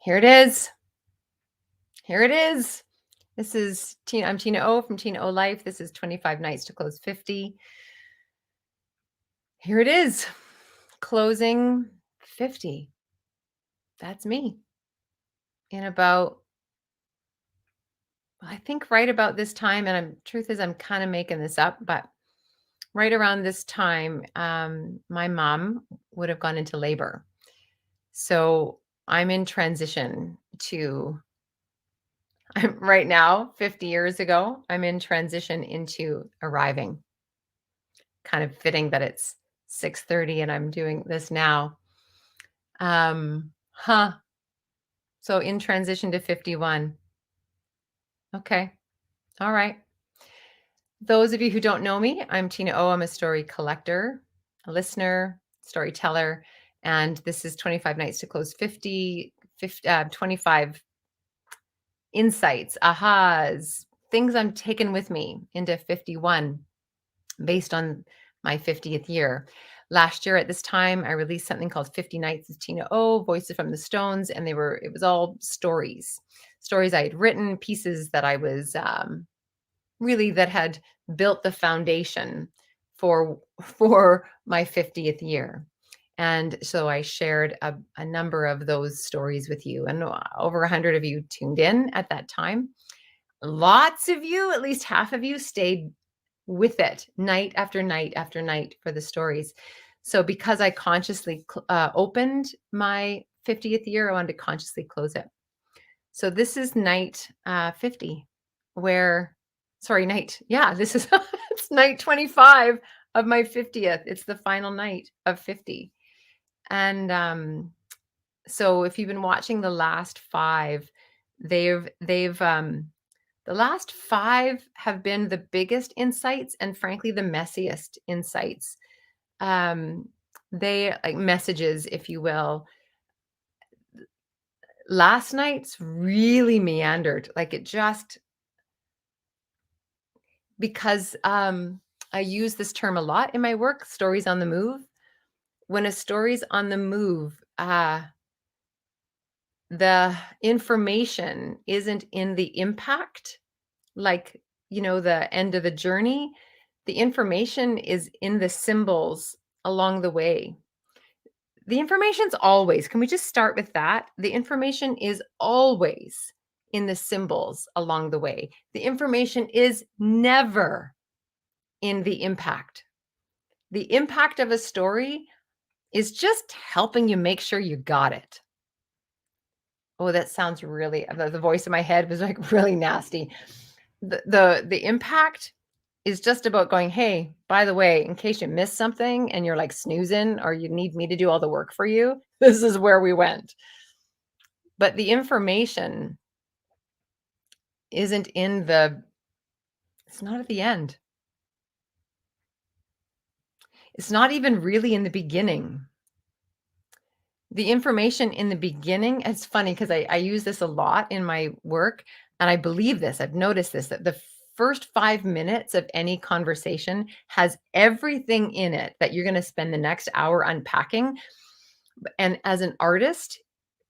Here it is. Here it is. This is Tina. I'm Tina O from Tina O Life. This is 25 Nights to Close 50. Here it is. Closing 50. That's me. In about, I think right about this time, and truth is I'm kind of making this up, but right around this time, my mom would have gone into labor. So I'm in transition to I'm right now, 50 years ago, I'm in transition into arriving. Kind of fitting that it's 6:30 and I'm doing this now. Huh. So in transition to 51. Okay. All right. Those of you who don't know me, I'm Tina O. I'm a story collector, a listener, storyteller, and this is 25 Nights to Close 25 insights, ahas, things I'm taking with me into 51 based on my 50th year. Last year at this time, I released something called 50 Nights with Tina O, Voices from the Stones, and it was all stories I had written, pieces that I was really that had built the foundation for my 50th year. And so I shared a number of those stories with you, and over 100 of you tuned in at that time. Lots of you, at least half of you, stayed with it night after night after night for the stories. So because I consciously opened my 50th year, I wanted to consciously close it. So this is night 50, this is it's night 25 of my 50th. It's the final night of 50. And so if you've been watching the last five, the last five have been the biggest insights and frankly the messiest insights. They like messages, if you will. Last night's really meandered, like it just because I use this term a lot in my work, stories on the move. When a story's on the move, the information isn't in the impact, like, the end of the journey. The information is in the symbols along the way. The information's always, can we just start with that? The information is always in the symbols along the way. The information is never in the impact. The impact of a story is just helping you make sure you got it. Oh, that sounds really, the voice in my head was like really nasty. The impact is just about going, hey, by the way, in case you missed something and you're like snoozing or you need me to do all the work for you, this is where we went. But the information isn't it's not at the end. It's not even really in the beginning. The information in the beginning, it's funny because I use this a lot in my work, and I believe this, I've noticed this, that the first 5 minutes of any conversation has everything in it that you're going to spend the next hour unpacking. And as an artist,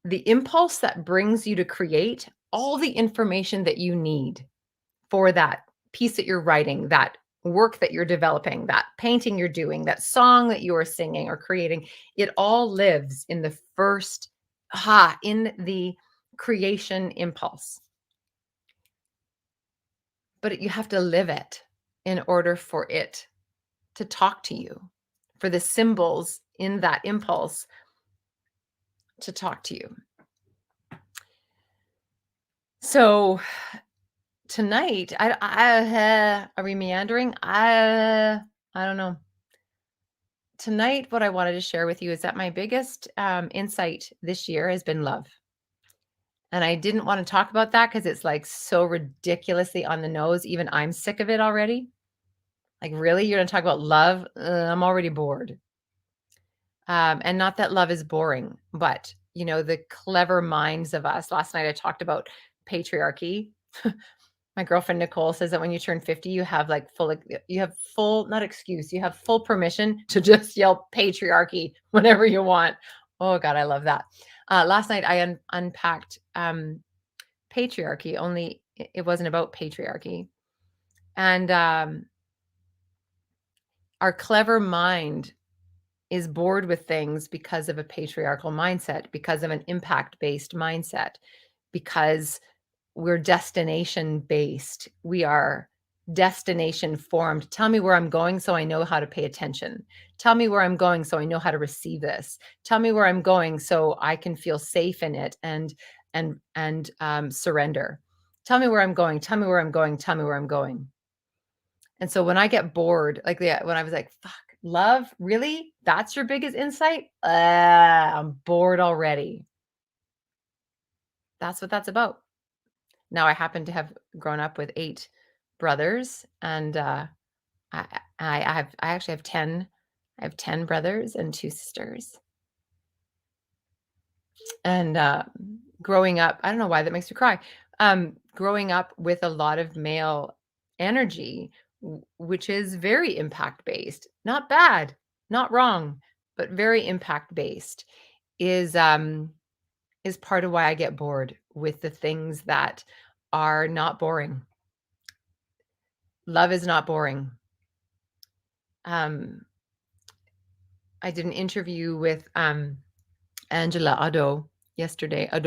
the impulse that brings you to create all the information that you need for that piece that you're writing, that work that you're developing, that painting you're doing, that song that you are singing or creating, it all lives in the in the creation impulse. But you have to live it in order for it to talk to you, for the symbols in that impulse to talk to you. So tonight, are we meandering? I don't know. Tonight, what I wanted to share with you is that my biggest insight this year has been love. And I didn't want to talk about that because it's like so ridiculously on the nose. Even I'm sick of it already. Like, really? You're going to talk about love? I'm already bored. And not that love is boring, but, the clever minds of us. Last night, I talked about patriarchy. My girlfriend Nicole says that when you turn 50, you have full, not excuse, you have full permission to just yell patriarchy whenever you want. Oh God, I love that. Last night I unpacked patriarchy, only it wasn't about patriarchy. And our clever mind is bored with things because of a patriarchal mindset, because of an impact-based mindset, because we're destination based. We are destination formed. Tell me where I'm going so I know how to pay attention. Tell me where I'm going so I know how to receive this. Tell me where I'm going so I can feel safe in it and surrender. Tell me where I'm going. Tell me where I'm going. Tell me where I'm going. And so when I get bored, like when I was like, fuck, love, really? That's your biggest insight? I'm bored already. That's what that's about. Now I happen to have grown up with 8 brothers, and I actually have 10. I have 10 brothers and 2 sisters. And growing up, I don't know why that makes me cry. Growing up with a lot of male energy, which is very impact based, not bad, not wrong, but very impact based, is part of why I get bored with the things that are not boring. Love is not boring. I did an interview with Angela Addo yesterday, a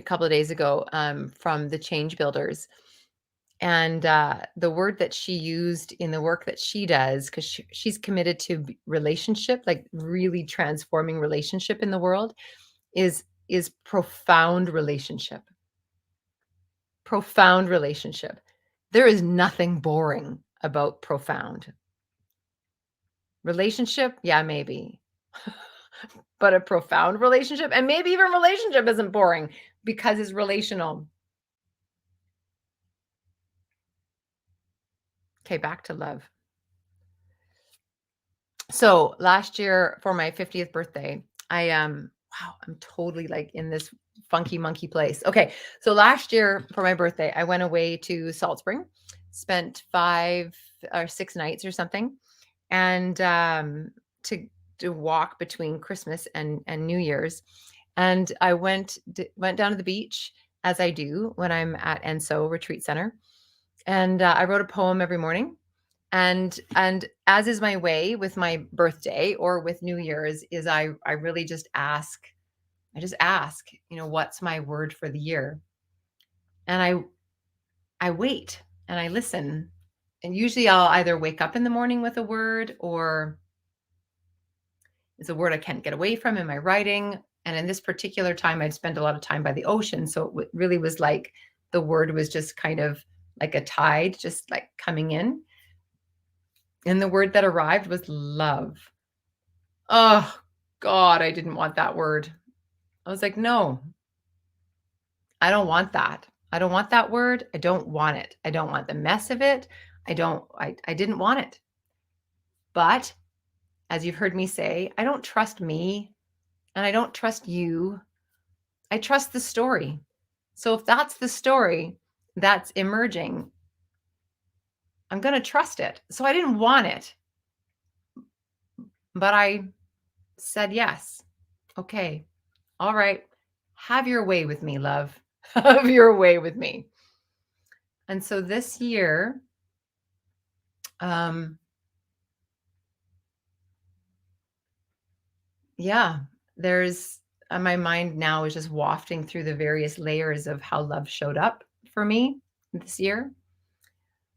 couple of days ago, from the Change Builders. And the word that she used in the work that she does, because she's committed to relationship, like really transforming relationship in the world, is profound relationship. Profound relationship. There is nothing boring about profound. Relationship, yeah, maybe. But a profound relationship, and maybe even relationship isn't boring because it's relational. Okay, back to love. So last year for my 50th birthday, wow, I'm totally like in this funky monkey place. Okay, so last year for my birthday, I went away to Salt Spring, spent 5 or 6 nights or something, and to walk between Christmas and New Year's. And I went down to the beach, as I do when I'm at Enso Retreat Center. And I wrote a poem every morning. And as is my way with my birthday or with New Year's, is I really just ask, what's my word for the year? And I wait and I listen. And usually I'll either wake up in the morning with a word, or it's a word I can't get away from in my writing. And in this particular time, I'd spent a lot of time by the ocean. So it really was like the word was just kind of like a tide, just like coming in. And the word that arrived was love. Oh, God, I didn't want that word. I was like, no, I don't want that. I don't want that word. I don't want it. I don't want the mess of it. I didn't want it. But as you've heard me say, I don't trust me and I don't trust you. I trust the story. So if that's the story that's emerging, I'm going to trust it. So I didn't want it, but I said yes. Okay. All right. Have your way with me, love. Have your way with me. And so this year, yeah, there's my mind now is just wafting through the various layers of how love showed up for me this year.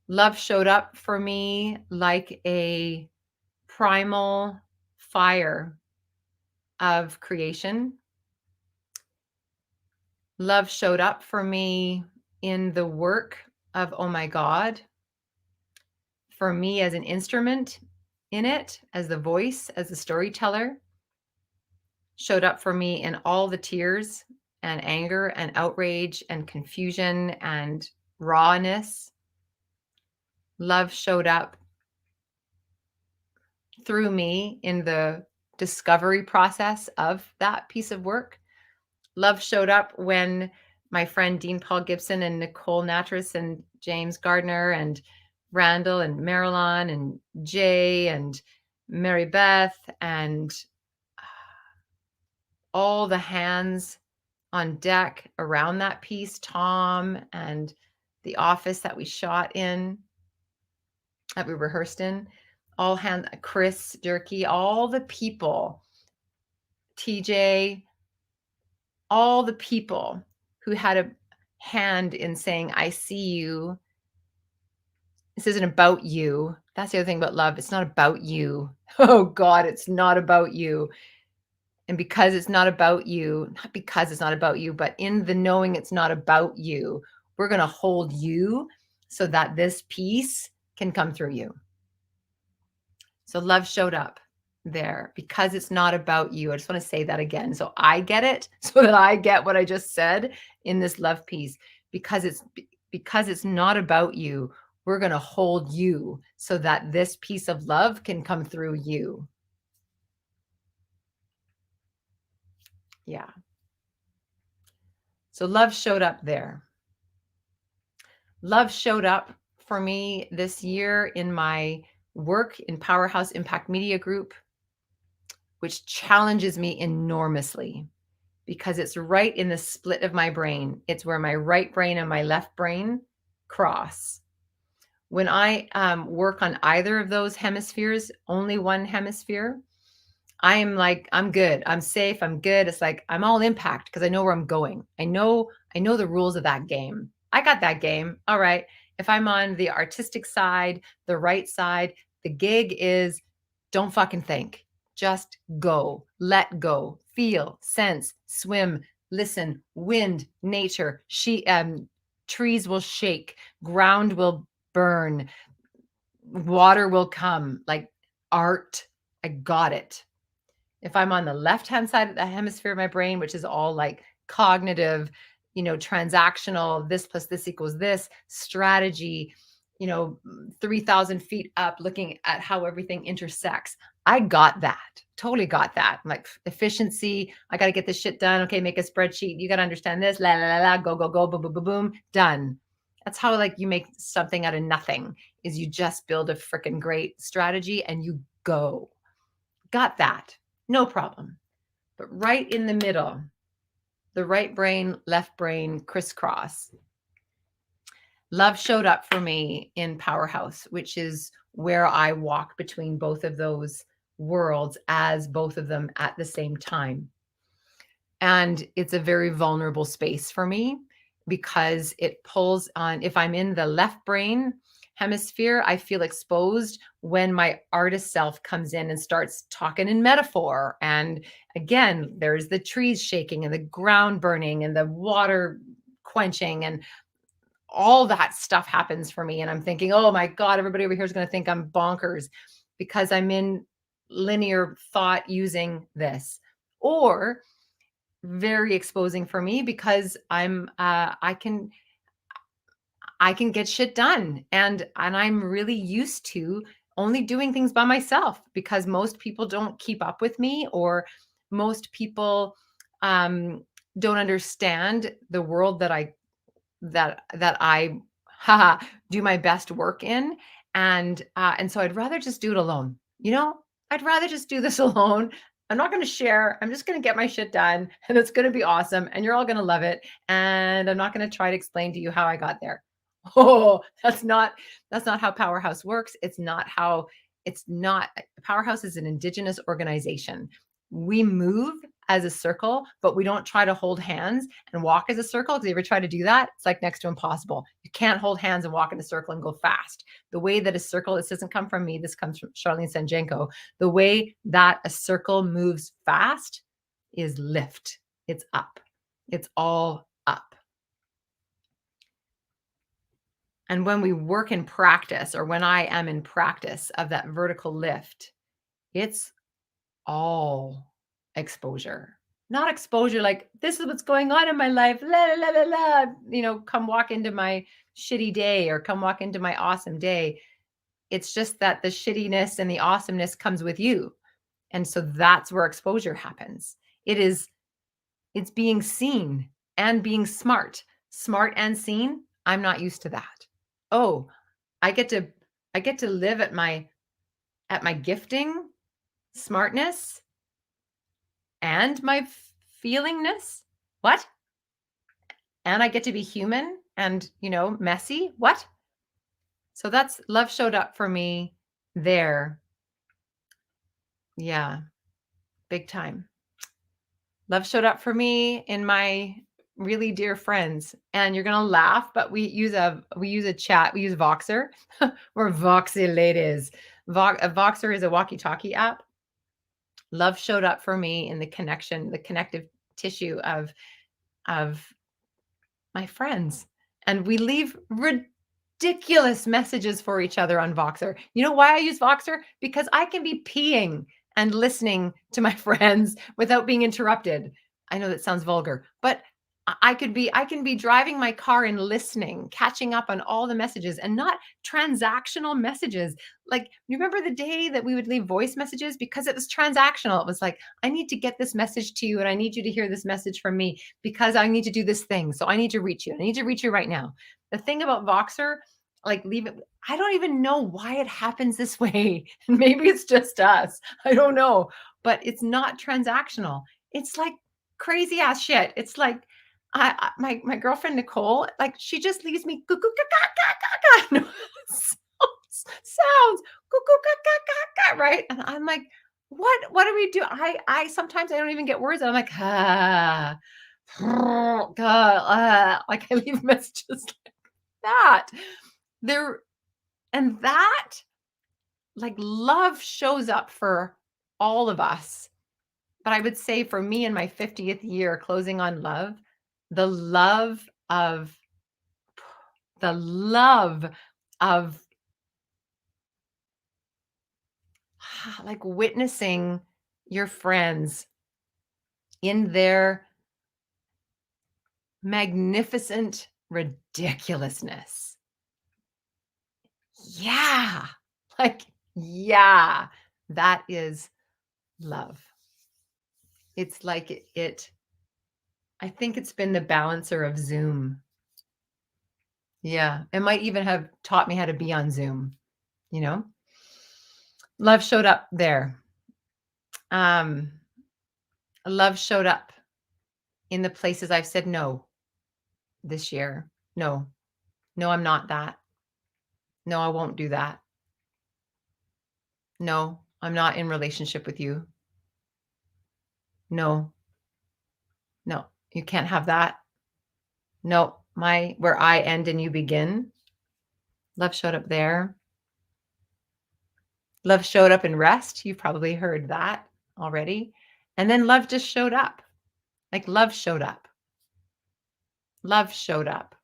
Love showed up for me like a primal fire of creation. Love showed up for me in the work of Oh My God, for me as an instrument in it, as the voice, as the storyteller. Showed up for me in all the tears and anger and outrage and confusion and rawness. Love showed up through me in the discovery process of that piece of work. Love showed up when my friend Dean Paul Gibson and Nicole Natras and James Gardner and Randall and Marilyn and Jay and Mary Beth and all the hands on deck around that piece, Tom and the office that we shot in, that we rehearsed in, all hands, Chris Durkee, all the people, TJ, all the people who had a hand in saying, I see you. This isn't about you. That's the other thing about love. It's not about you. Oh God, it's not about you. And because it's not about you, not because it's not about you, but in the knowing it's not about you, we're going to hold you so that this piece can come through you. So love showed up there because it's not about you. I just want to say that again. So I get it, so that I get what I just said in this love piece, because it's not about you. We're going to hold you so that this piece of love can come through you. Yeah. So love showed up there. Love showed up for me this year in my work in Powerhouse Impact Media Group, which challenges me enormously because it's right in the split of my brain. It's where my right brain and my left brain cross. When I work on either of those hemispheres, only one hemisphere, I am like, I'm good. I'm safe. I'm good. It's like I'm all impact because I know where I'm going. I know the rules of that game. I got that game. All right. If I'm on the artistic side, the right side, the gig is don't fucking think. Just go. Let go. Feel, sense, swim, listen, wind, nature. Trees will shake, ground will burn, water will come, like art. I got it. If I'm on the left-hand side of the hemisphere of my brain, which is all like cognitive, transactional, this plus this equals this, strategy, 3,000 feet up, looking at how everything intersects. I got that. Totally got that. I'm like efficiency. I got to get this shit done. Okay, make a spreadsheet. You got to understand this. La la la la. Go go go. Boom boom boom boom. Done. That's how like you make something out of nothing. Is you just build a freaking great strategy and you go. Got that. No problem. But right in the middle, the right brain, left brain, crisscross. Love showed up for me in Powerhouse, which is where I walk between both of those worlds as both of them at the same time. And it's a very vulnerable space for me because it pulls on, if I'm in the left brain hemisphere, I feel exposed when my artist self comes in and starts talking in metaphor. And again, there's the trees shaking and the ground burning and the water quenching and all that stuff happens for me. And I'm thinking, oh my God, everybody over here is going to think I'm bonkers because I'm in linear thought using this. Or very exposing for me because I can get shit done, and I'm really used to only doing things by myself because most people don't keep up with me, or most people don't understand the world that I haha, do my best work in, and so I'd rather just do it alone. I'd rather just do this alone. I'm not going to share. I'm just going to get my shit done, and it's going to be awesome, and you're all going to love it. And I'm not going to try to explain to you how I got there. Oh, that's not how Powerhouse works. It's not Powerhouse is an Indigenous organization. We move as a circle, but we don't try to hold hands and walk as a circle. Because you ever try to do that? It's like next to impossible. You can't hold hands and walk in a circle and go fast. The way that a circle, this doesn't come from me, this comes from Charlene Sanjenko. The way that a circle moves fast is lift. It's up. It's all up. And when we work in practice, or when I am in practice of that vertical lift, it's all exposure. Not exposure like this is what's going on in my life. La la la la la. Come walk into my shitty day or come walk into my awesome day. It's just that the shittiness and the awesomeness comes with you. And so that's where exposure happens. It's being seen and being smart. Smart and seen. I'm not used to that. Oh, I get to live at my gifting, smartness, and my feelingness. What? And I get to be human and, messy. What? So that's love showed up for me there. Yeah, big time. Love showed up for me in my really dear friends. And you're gonna laugh, but we use a chat, we use Voxer. We're Voxy ladies. Voxer is a walkie-talkie app. Love showed up for me in the connection, the connective tissue of my friends. And we leave ridiculous messages for each other on Voxer. You know why I use Voxer? Because I can be peeing and listening to my friends without being interrupted. I know that sounds vulgar, but I can be driving my car and listening, catching up on all the messages and not transactional messages. Like, you remember the day that we would leave voice messages because it was transactional. It was like, I need to get this message to you and I need you to hear this message from me because I need to do this thing. So I need to reach you. I need to reach you right now. The thing about Voxer, like leave it, I don't even know why it happens this way. Maybe it's just us. I don't know. But it's not transactional. It's like crazy ass shit. It's like my girlfriend Nicole, like she just leaves me cuckoo no, sounds cuckoo right? And I'm like, what do we do? I sometimes I don't even get words. I'm like, like I leave messages like that. There and that like love shows up for all of us. But I would say for me in my 50th year closing on love, the love of the love of like witnessing your friends in their magnificent ridiculousness. Yeah. Like, yeah, that is love. It's like I think it's been the balancer of Zoom. Yeah. It might even have taught me how to be on Zoom, you know? Love showed up there. Um, love showed up in the places I've said no this year. No, no, I'm not that. No, I won't do that. No, I'm not in relationship with you. No, no, you can't have that. No, where I end and you begin. Love showed up there. Love showed up in rest. You've probably heard that already. And then love just showed up. Like love showed up. Love showed up.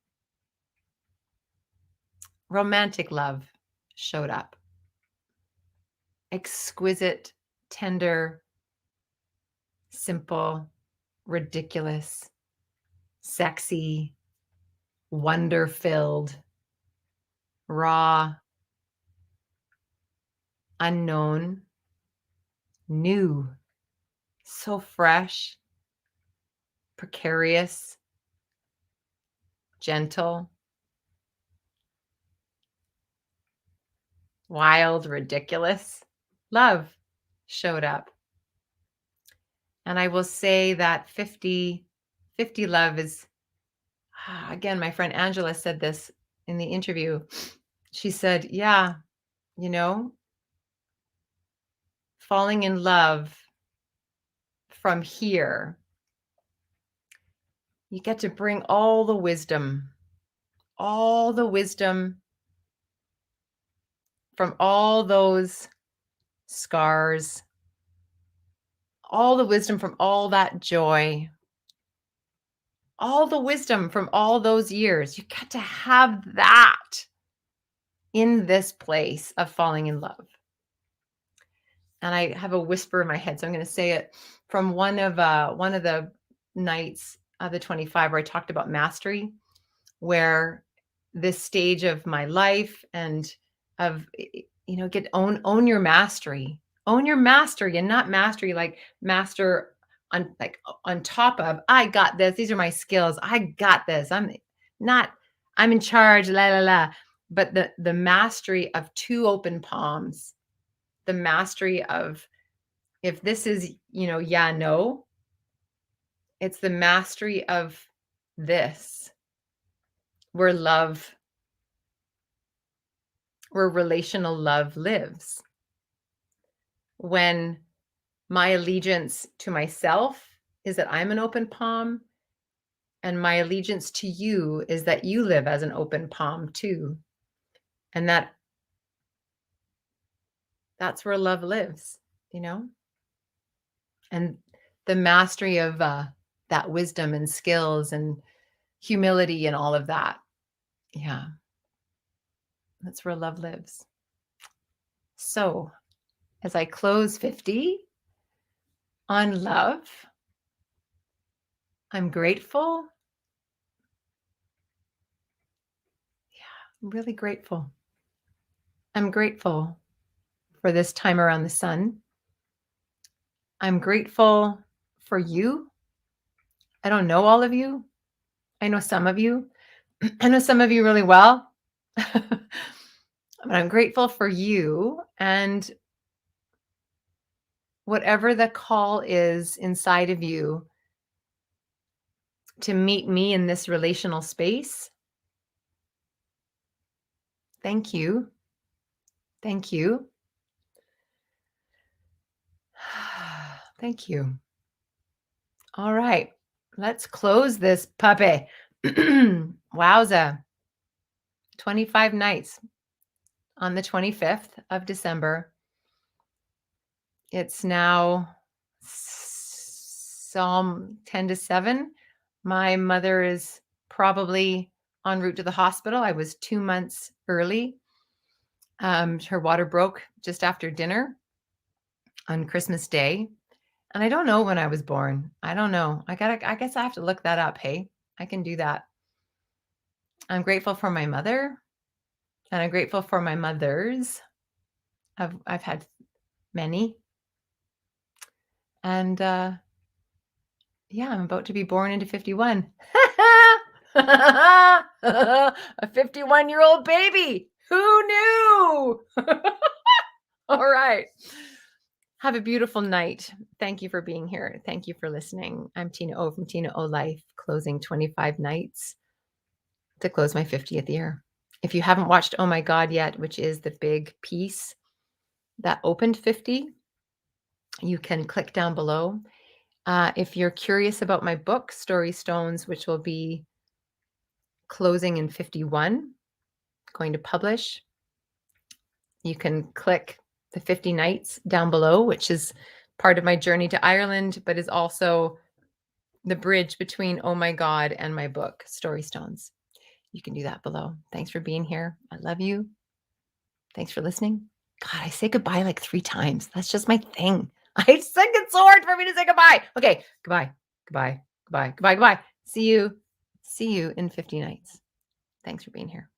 Romantic love showed up. Exquisite, tender, simple, ridiculous, sexy, wonder filled, raw, unknown, new, so fresh, precarious, gentle, wild, ridiculous. Love showed up. And I will say that 50 love is, again, my friend Angela said this in the interview. She said, yeah, you know, falling in love from here, you get to bring all the wisdom from all those scars, all the wisdom from all that joy, all the wisdom from all those years. You get to have that in this place of falling in love. And I have a whisper in my head, so I'm going to say it from one of the nights of the 25 where I talked about mastery, where this stage of my life and of get own your mastery. Own your mastery and not mastery like master on top of I got this. These are my skills. I got this. I'm in charge, la la la. But the mastery of two open palms, the mastery of if this is, yeah, no, It's the mastery of this, where relational love lives. When my allegiance to myself is that I'm an open palm, and my allegiance to you is that you live as an open palm too. And that's where love lives, you know? And the mastery of that wisdom and skills and humility and all of that. Yeah, that's where love lives. So, as I close 50 on love, I'm grateful. Yeah, I'm really grateful. I'm grateful for this time around the sun. I'm grateful for you. I don't know all of you. I know some of you. I know some of you really well. But I'm grateful for you, and whatever the call is inside of you to meet me in this relational space. Thank you. Thank you. Thank you. All right. Let's close this puppy. Wowza. 25 nights on the 25th of December. It's now Psalm 10 to 7. My mother is probably en route to the hospital. I was 2 months early. Her water broke just after dinner on Christmas Day. And I don't know when I was born. I don't know. I guess I have to look that up. Hey, I can do that. I'm grateful for my mother, and I'm grateful for my mothers. I've had many. And yeah, I'm about to be born into 51. A 51-year-old baby. Who knew? All right. Have a beautiful night. Thank you for being here. Thank you for listening. I'm Tina O from Tina O Life, closing 25 nights to close my 50th year. If you haven't watched Oh My God yet, which is the big piece that opened 50, you can click down below. If you're curious about my book, Story Stones, which will be closing in 51, going to publish, you can click the 50 nights down below, which is part of my journey to Ireland, but is also the bridge between Oh My God and my book, Story Stones. You can do that below. Thanks for being here. I love you. Thanks for listening. God, I say goodbye like 3 times. That's just my thing. I think it's so hard for me to say goodbye. Okay, goodbye, goodbye, goodbye, goodbye, goodbye. See you in 50 nights. Thanks for being here.